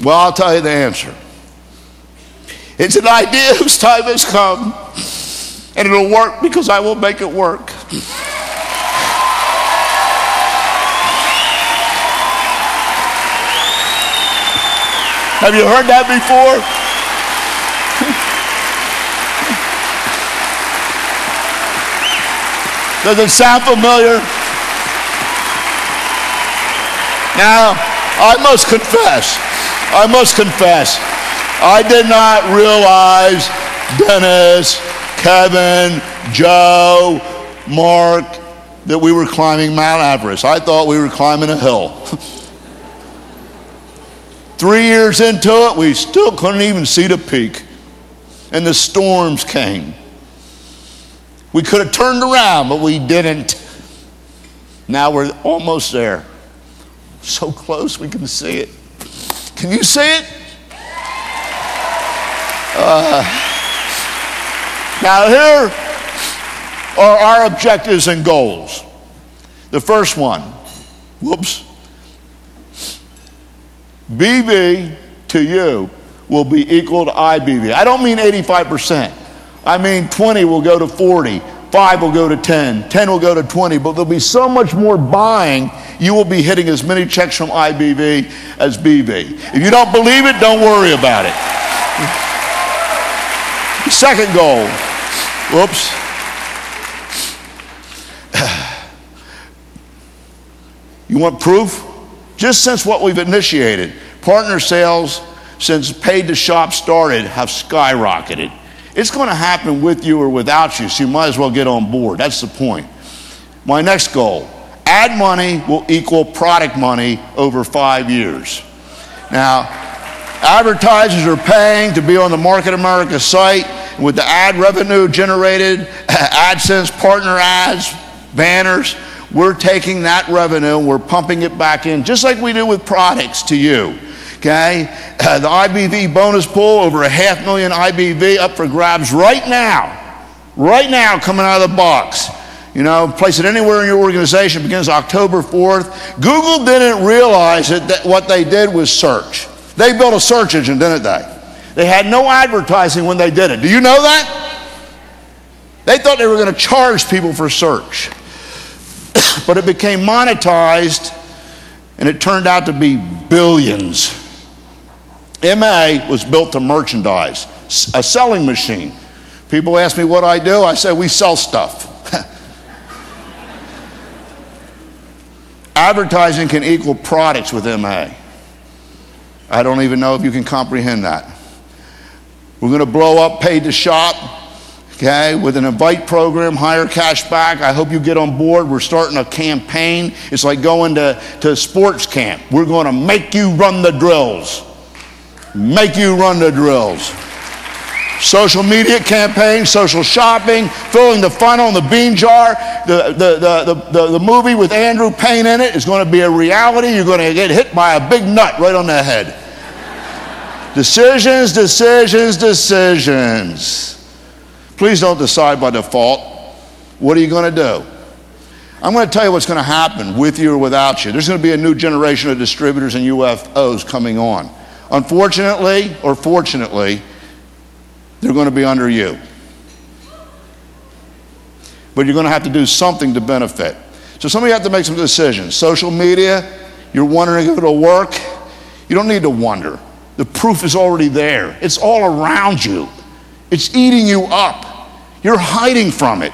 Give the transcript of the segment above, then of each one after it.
Well, I'll tell you the answer. It's an idea whose time has come, and it'll work because I will make it work. Have you heard that before? Does it sound familiar? Now, I must confess, I did not realize Dennis, Kevin, Joe, Mark, that we were climbing Mount Everest. I thought we were climbing a hill. 3 years into it, we still couldn't even see the peak. And the storms came. We could have turned around, but we didn't. Now we're almost there. So close we can see it. Can you see it? Now here are our objectives and goals. The first one, BV to you will be equal to IBV. I don't mean 85%. I mean 20 will go to 40, 5 will go to 10, 10 will go to 20, but there'll be so much more buying, you will be hitting as many checks from IBV as BV. If you don't believe it, don't worry about it. Second goal, You want proof? Just since what we've initiated, partner sales since paid to shop started have skyrocketed. It's going to happen with you or without you, so you might as well get on board. That's the point. My next goal, ad money will equal product money over 5 years. Now, advertisers are paying to be on the Market America site. With the ad revenue generated, AdSense, partner ads, banners, we're taking that revenue and we're pumping it back in, just like we do with products to you. Okay? The IBV bonus pool, over 500,000 IBV up for grabs right now. Right now, coming out of the box. You know, place it anywhere in your organization. Begins October 4th. Google didn't realize that what they did was search. They built a search engine, didn't they? They had no advertising when they did it. Do you know that? They thought they were going to charge people for search. But it became monetized, and it turned out to be billions. MA was built to merchandise, a selling machine. People ask me what I do. I say we sell stuff. Advertising can equal products with MA. I don't even know if you can comprehend that. We're going to blow up paid to shop, okay, with an invite program, higher cash back. I hope you get on board. We're starting a campaign. It's like going to sports camp. We're going to make you run the drills. Make you run the drills. Social media campaign, social shopping, filling the funnel in the bean jar. The movie with Andrew Payne in it is going to be a reality. You're going to get hit by a big nut right on the head. Decisions, decisions, decisions. Please don't decide by default. What are you going to do? I'm going to tell you what's going to happen with you or without you. There's going to be a new generation of distributors and UFOs coming on. Unfortunately, or fortunately, they're going to be under you. But you're going to have to do something to benefit. So some of you have to make some decisions. Social media, you're wondering if it'll work. You don't need to wonder. The proof is already there. It's all around you. It's eating you up. You're hiding from it.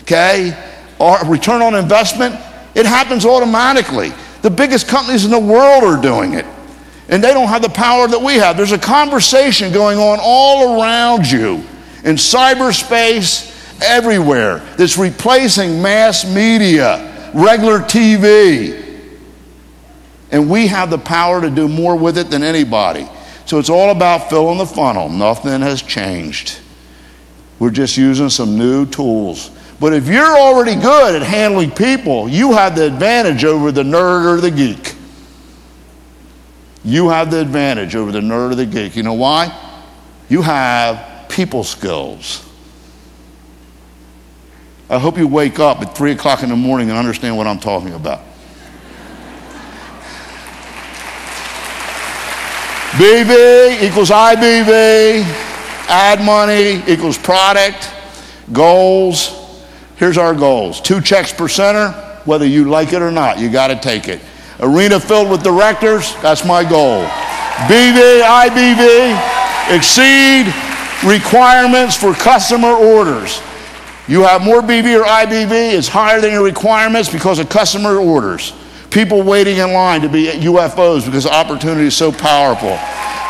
Okay? Our return on investment, it happens automatically. The biggest companies in the world are doing it. And they don't have the power that we have. There's a conversation going on all around you in cyberspace, everywhere, that's replacing mass media, regular TV. And we have the power to do more with it than anybody. So it's all about filling the funnel. Nothing has changed. We're just using some new tools. But if you're already good at handling people, you have the advantage over the nerd or the geek. You have the advantage over the nerd or the geek. You know why? You have people skills. I hope you wake up at 3 o'clock in the morning and understand what I'm talking about. BV equals IBV. Ad money equals product. Goals. Here's our goals. 2 checks per center, whether you like it or not, you got to take it. Arena filled with directors, that's my goal. BV, IBV, exceed requirements for customer orders. You have more BV or IBV, it's higher than your requirements because of customer orders. People waiting in line to be UFOs because the opportunity is so powerful.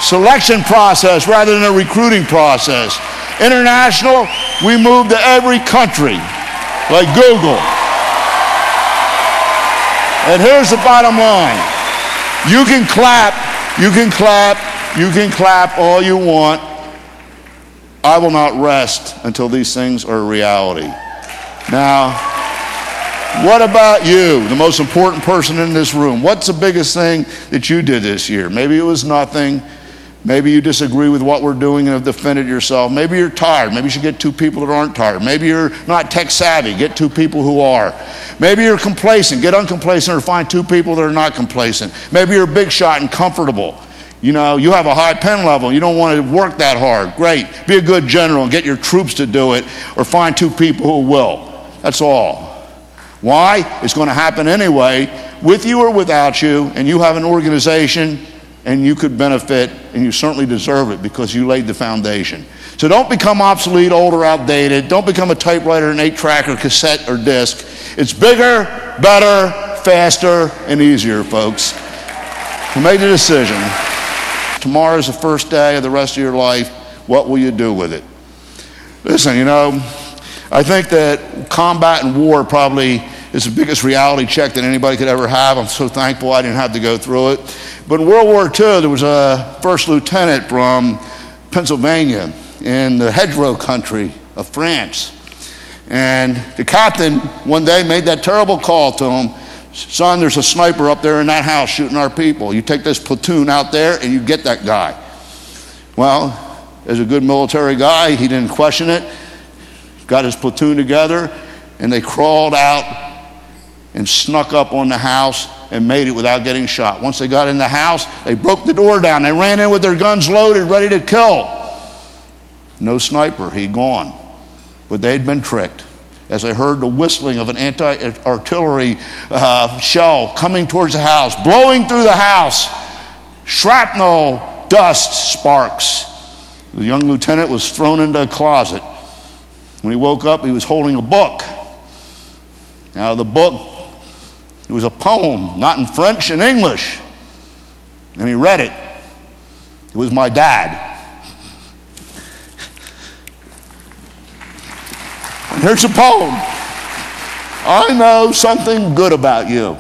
Selection process rather than a recruiting process. International, we move to every country, like Google. And here's the bottom line. You can clap all you want. I will not rest until these things are a reality. Now, what about you, the most important person in this room? What's the biggest thing that you did this year? Maybe it was nothing. Maybe you disagree with what we're doing and have defended yourself. Maybe you're tired. Maybe you should get 2 people that aren't tired. Maybe you're not tech savvy. Get 2 people who are. Maybe you're complacent. Get uncomplacent or find 2 people that are not complacent. Maybe you're a big shot and comfortable. You know, you have a high pen level. You don't want to work that hard. Great. Be a good general and get your troops to do it, or find 2 people who will. That's all. Why? It's going to happen anyway, with you or without you, and you have an organization and you could benefit, and you certainly deserve it because you laid the foundation. So don't become obsolete, old, or outdated. Don't become a typewriter, an 8-track, or cassette, or disc. It's bigger, better, faster, and easier, folks. So make the decision. Tomorrow is the first day of the rest of your life. What will you do with it? Listen, you know, I think that combat and war probably is the biggest reality check that anybody could ever have. I'm so thankful I didn't have to go through it. But in World War II, there was a first lieutenant from Pennsylvania in the hedgerow country of France. And the captain one day made that terrible call to him, son, there's a sniper up there in that house shooting our people. You take this platoon out there and you get that guy. Well, as a good military guy, he didn't question it. Got his platoon together and they crawled out and snuck up on the house and made it without getting shot. Once they got in the house, they broke the door down. They ran in with their guns loaded, ready to kill. No sniper, he'd gone. But they'd been tricked. As they heard the whistling of an anti-artillery shell coming towards the house, blowing through the house, shrapnel, dust, sparks. The young lieutenant was thrown into a closet. When he woke up, he was holding a book. Now the book, it was a poem, not in French, in English. And he read it. It was my dad. And here's a poem. I know something good about you.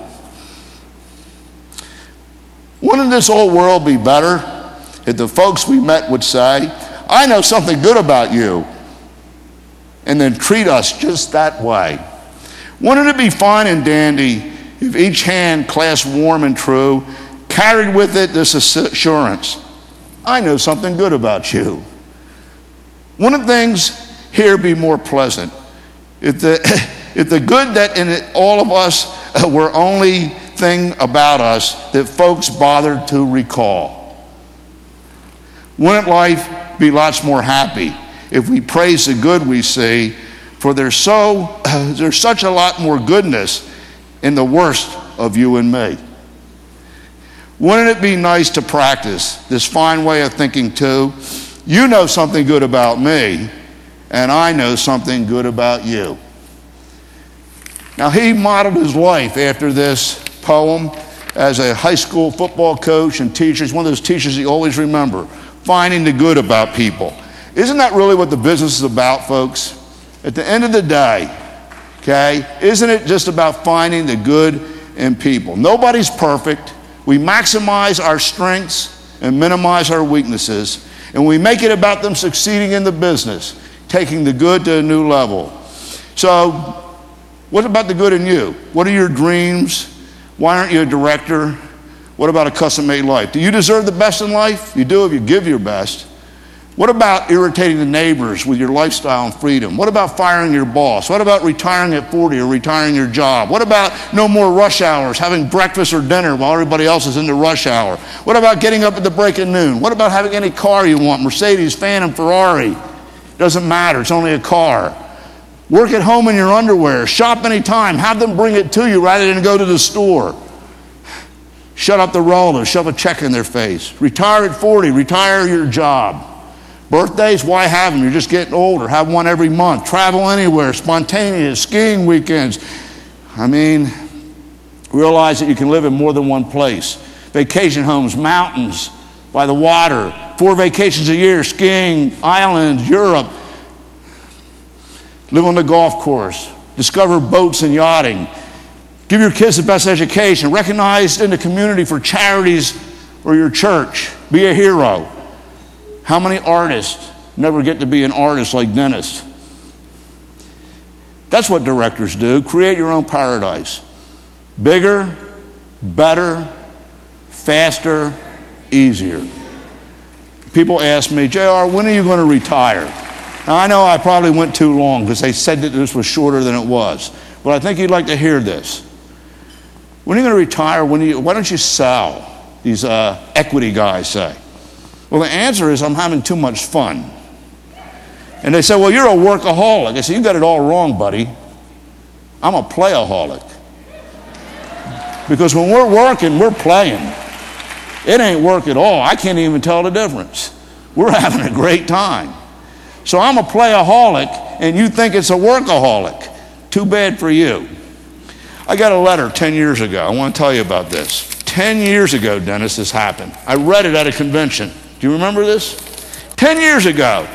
Wouldn't this old world be better if the folks we met would say, I know something good about you, and then treat us just that way? Wouldn't it be fine and dandy if each hand clasped warm and true carried with it this assurance, I know something good about you? Wouldn't things here be more pleasant if the good that in it, all of us were only thing about us that folks bothered to recall? Wouldn't life be lots more happy if we praise the good we see, for there's such a lot more goodness in the worst of you and me? Wouldn't it be nice to practice this fine way of thinking too? You know something good about me, and I know something good about you. Now, he modeled his life after this poem as a high school football coach and teacher. He's one of those teachers you always remember, finding the good about people. Isn't that really what the business is about, folks? At the end of the day, okay, isn't it just about finding the good in people? Nobody's perfect. We maximize our strengths and minimize our weaknesses, and we make it about them succeeding in the business, taking the good to a new level. So, what about the good in you? What are your dreams? Why aren't you a director? What about a custom-made life? Do you deserve the best in life? You do if you give your best. What about irritating the neighbors with your lifestyle and freedom? What about firing your boss? What about retiring at 40 or retiring your job? What about no more rush hours, having breakfast or dinner while everybody else is into rush hour? What about getting up at the break of noon? What about having any car you want, Mercedes, Phantom, Ferrari? Doesn't matter, it's only a car. Work at home in your underwear, shop anytime, have them bring it to you rather than go to the store. Shut up the relatives, shove a check in their face. Retire at 40, retire your job. Birthdays, why have them? You're just getting older. Have one every month. Travel anywhere, spontaneous, skiing weekends. I mean, realize that you can live in more than one place. Vacation homes, mountains, by the water, 4 vacations a year, skiing, islands, Europe. Live on the golf course. Discover boats and yachting. Give your kids the best education. Recognized in the community for charities or your church. Be a hero. How many artists never get to be an artist like Dennis? That's what directors do. Create your own paradise. Bigger, better, faster, easier. People ask me, JR, when are you going to retire? Now, I know I probably went too long because they said that this was shorter than it was. But I think you'd like to hear this. When are you going to retire? Why don't you sell? These equity guys say. Well, the answer is I'm having too much fun. And they say, well, you're a workaholic. I say, you got it all wrong, buddy. I'm a playaholic. Because when we're working, we're playing. It ain't work at all. I can't even tell the difference. We're having a great time. So I'm a playaholic, and you think it's a workaholic. Too bad for you. I got a letter 10 years ago. I want to tell you about this. 10 years ago, Dennis, this happened. I read it at a convention. Do you remember this? 10 years ago.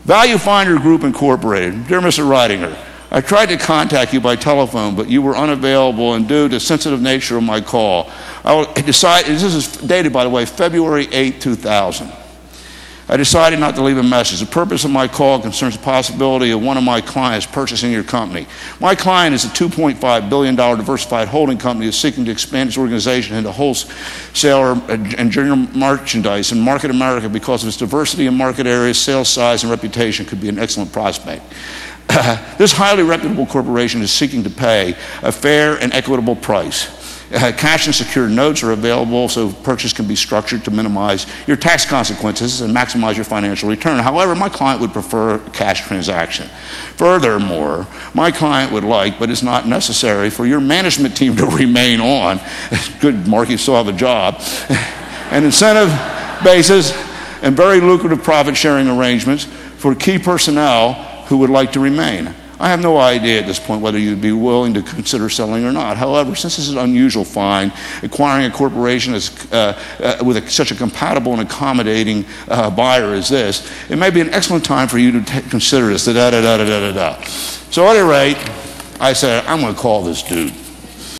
Value Finder Group Incorporated. Dear Mr. Reidinger, I tried to contact you by telephone, but you were unavailable, and due to the sensitive nature of my call, I decided, this is dated, by the way, February 8, 2000. I decided not to leave a message. The purpose of my call concerns the possibility of one of my clients purchasing your company. My client is a $2.5 billion diversified holding company that's seeking to expand its organization into wholesaler and general merchandise and market America because of its diversity in market areas, sales size, and reputation could be an excellent prospect. This highly reputable corporation is seeking to pay a fair and equitable price. Cash and secured notes are available, so purchase can be structured to minimize your tax consequences and maximize your financial return. However, my client would prefer a cash transaction. Furthermore, my client would like, but it's not necessary, for your management team to remain on. Good, Mark, you still have a job. And incentive bases and very lucrative profit-sharing arrangements for key personnel who would like to remain. I have no idea at this point whether you'd be willing to consider selling or not. However, since this is an unusual find, acquiring a corporation with such a compatible and accommodating buyer as this, it may be an excellent time for you to consider this. So at any rate, I said, I'm going to call this dude.